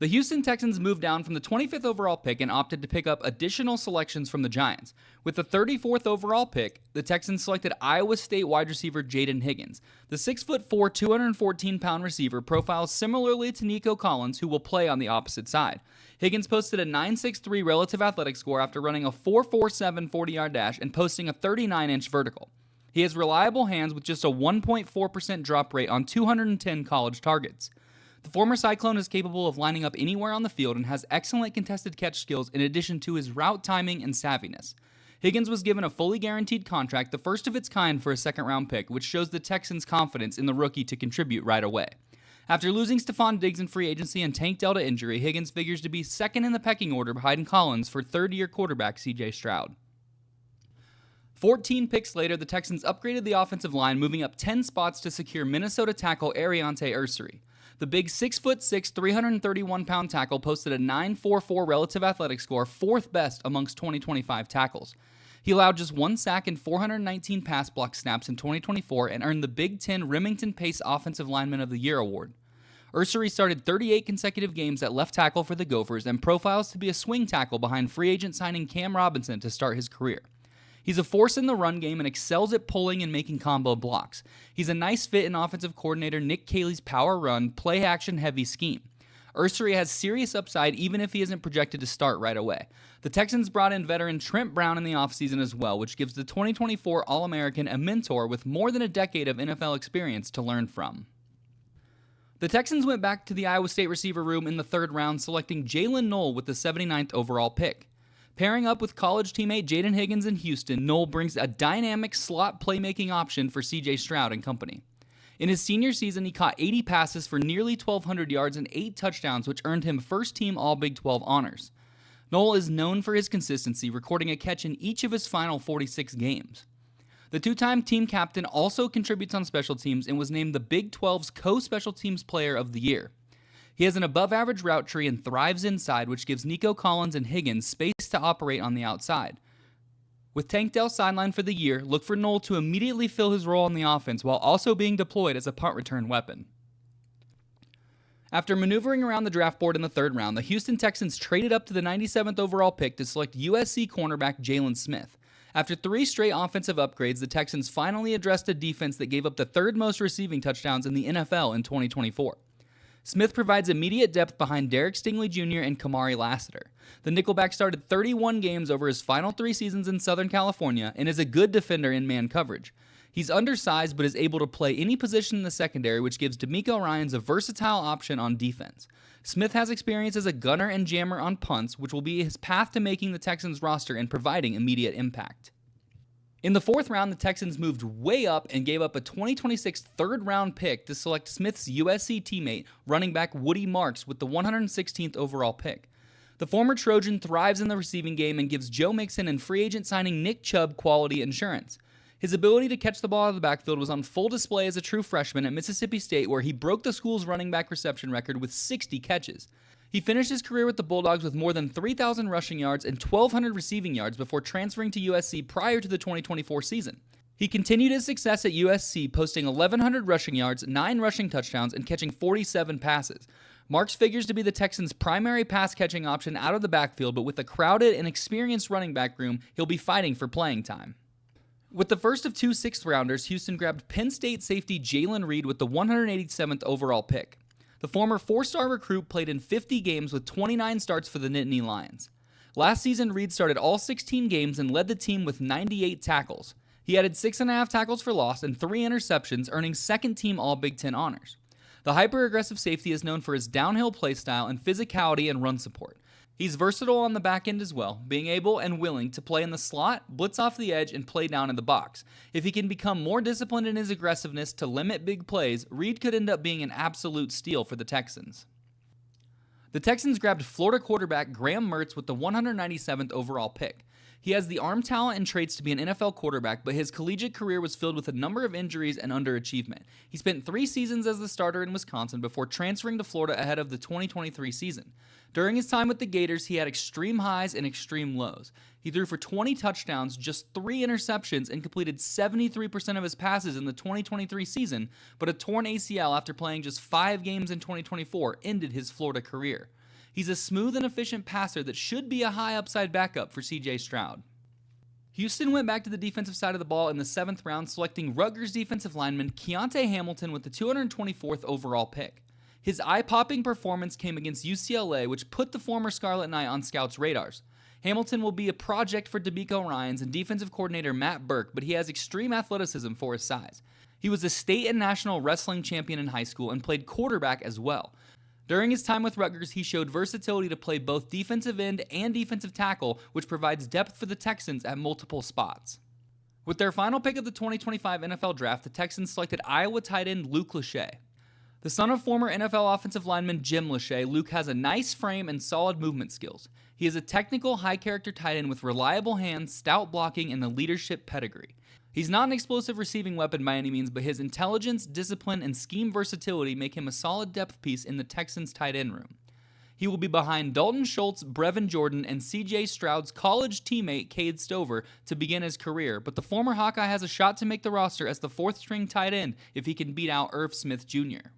The Houston Texans moved down from the 25th overall pick and opted to pick up additional selections from the Giants. With the 34th overall pick, the Texans selected Iowa State wide receiver Jayden Higgins. The 6'4", 214-pound receiver profiles similarly to Nico Collins, who will play on the opposite side. Higgins posted a 9.63 relative athletic score after running a 4.47 40-yard dash and posting a 39-inch vertical. He has reliable hands with just a 1.4% drop rate on 210 college targets. The former Cyclone is capable of lining up anywhere on the field and has excellent contested catch skills in addition to his route timing and savviness. Higgins was given a fully guaranteed contract, the first of its kind for a second-round pick, which shows the Texans' confidence in the rookie to contribute right away. After losing Stephon Diggs in free agency and Tank Dell to injury, Higgins figures to be second in the pecking order behind Collins for third-year quarterback C.J. Stroud. 14 picks later, the Texans upgraded the offensive line, moving up 10 spots to secure Minnesota tackle Aireontae Ersery. The big 6'6", 331-pound tackle posted a 9.44 relative athletic score, fourth best amongst 2025 tackles. He allowed just one sack and 419 pass block snaps in 2024 and earned the Big Ten Remington Pace Offensive Lineman of the Year award. Ersery started 38 consecutive games at left tackle for the Gophers and profiles to be a swing tackle behind free agent signing Cam Robinson to start his career. He's a force in the run game and excels at pulling and making combo blocks. He's a nice fit in offensive coordinator Nick Caley's power run, play-action heavy scheme. Ersery has serious upside even if he isn't projected to start right away. The Texans brought in veteran Trent Brown in the offseason as well, which gives the 2024 All-American a mentor with more than a decade of NFL experience to learn from. The Texans went back to the Iowa State receiver room in the third round, selecting Jaylin Noel with the 79th overall pick. Pairing up with college teammate Jayden Higgins in Houston, Noel brings a dynamic slot playmaking option for C.J. Stroud and company. In his senior season, he caught 80 passes for nearly 1,200 yards and 8 touchdowns, which earned him first-team All-Big 12 honors. Noel is known for his consistency, recording a catch in each of his final 46 games. The two-time team captain also contributes on special teams and was named the Big 12's Co-Special Teams Player of the Year. He has an above-average route tree and thrives inside, which gives Nico Collins and Higgins space to operate on the outside. With Tank Dell sidelined for the year, look for Noel to immediately fill his role on the offense while also being deployed as a punt return weapon. After maneuvering around the draft board in the third round, the Houston Texans traded up to the 97th overall pick to select USC cornerback Jaylin Smith. After 3 straight offensive upgrades, the Texans finally addressed a defense that gave up the third most receiving touchdowns in the NFL in 2024. Smith provides immediate depth behind Derek Stingley Jr. and Kamari Lassiter. The nickelback started 31 games over his final 3 seasons in Southern California and is a good defender in man coverage. He's undersized but is able to play any position in the secondary, which gives DeMeco Ryans a versatile option on defense. Smith has experience as a gunner and jammer on punts, which will be his path to making the Texans roster and providing immediate impact. In the 4th round, the Texans moved way up and gave up a 2026 third-round pick to select Smith's USC teammate, running back Woody Marks, with the 116th overall pick. The former Trojan thrives in the receiving game and gives Joe Mixon and free agent signing Nick Chubb quality insurance. His ability to catch the ball out of the backfield was on full display as a true freshman at Mississippi State, where he broke the school's running back reception record with 60 catches. He finished his career with the Bulldogs with more than 3,000 rushing yards and 1,200 receiving yards before transferring to USC prior to the 2024 season. He continued his success at USC, posting 1,100 rushing yards, 9 rushing touchdowns, and catching 47 passes. Marks figures to be the Texans' primary pass-catching option out of the backfield, but with a crowded and experienced running back room, he'll be fighting for playing time. With the first of 2 sixth-rounders, Houston grabbed Penn State safety Jaylin Reed with the 187th overall pick. The former 4-star recruit played in 50 games with 29 starts for the Nittany Lions. Last season, Reed started all 16 games and led the team with 98 tackles. He added 6.5 tackles for loss and 3 interceptions, earning second-team All-Big Ten honors. The hyper-aggressive safety is known for his downhill play style and physicality and run support. He's versatile on the back end as well, being able and willing to play in the slot, blitz off the edge, and play down in the box. If he can become more disciplined in his aggressiveness to limit big plays, Reed could end up being an absolute steal for the Texans. The Texans grabbed Florida quarterback Graham Mertz with the 197th overall pick. He has the arm talent and traits to be an NFL quarterback, but his collegiate career was filled with a number of injuries and underachievement. He spent 3 seasons as the starter in Wisconsin before transferring to Florida ahead of the 2023 season. During his time with the Gators, he had extreme highs and extreme lows. He threw for 20 touchdowns, just 3 interceptions, and completed 73% of his passes in the 2023 season, but a torn ACL after playing just 5 games in 2024 ended his Florida career. He's a smooth and efficient passer that should be a high upside backup for CJ Stroud. Houston went back to the defensive side of the ball in the 7th round, selecting Rutgers defensive lineman Kyonte Hamilton with the 224th overall pick. His eye-popping performance came against UCLA, which put the former Scarlet Knight on scouts' radars. Hamilton will be a project for DeMeco Ryans and defensive coordinator Matt Burke, but he has extreme athleticism for his size. He was a state and national wrestling champion in high school and played quarterback as well. During his time with Rutgers, he showed versatility to play both defensive end and defensive tackle, which provides depth for the Texans at multiple spots. With their final pick of the 2025 NFL Draft, the Texans selected Iowa tight end Luke Lachey. The son of former NFL offensive lineman Jim Lachey, Luke has a nice frame and solid movement skills. He is a technical, high-character tight end with reliable hands, stout blocking, and a leadership pedigree. He's not an explosive receiving weapon by any means, but his intelligence, discipline, and scheme versatility make him a solid depth piece in the Texans' tight end room. He will be behind Dalton Schultz, Brevin Jordan, and CJ Stroud's college teammate Cade Stover to begin his career, but the former Hawkeye has a shot to make the roster as the 4th-string tight end if he can beat out Irv Smith Jr.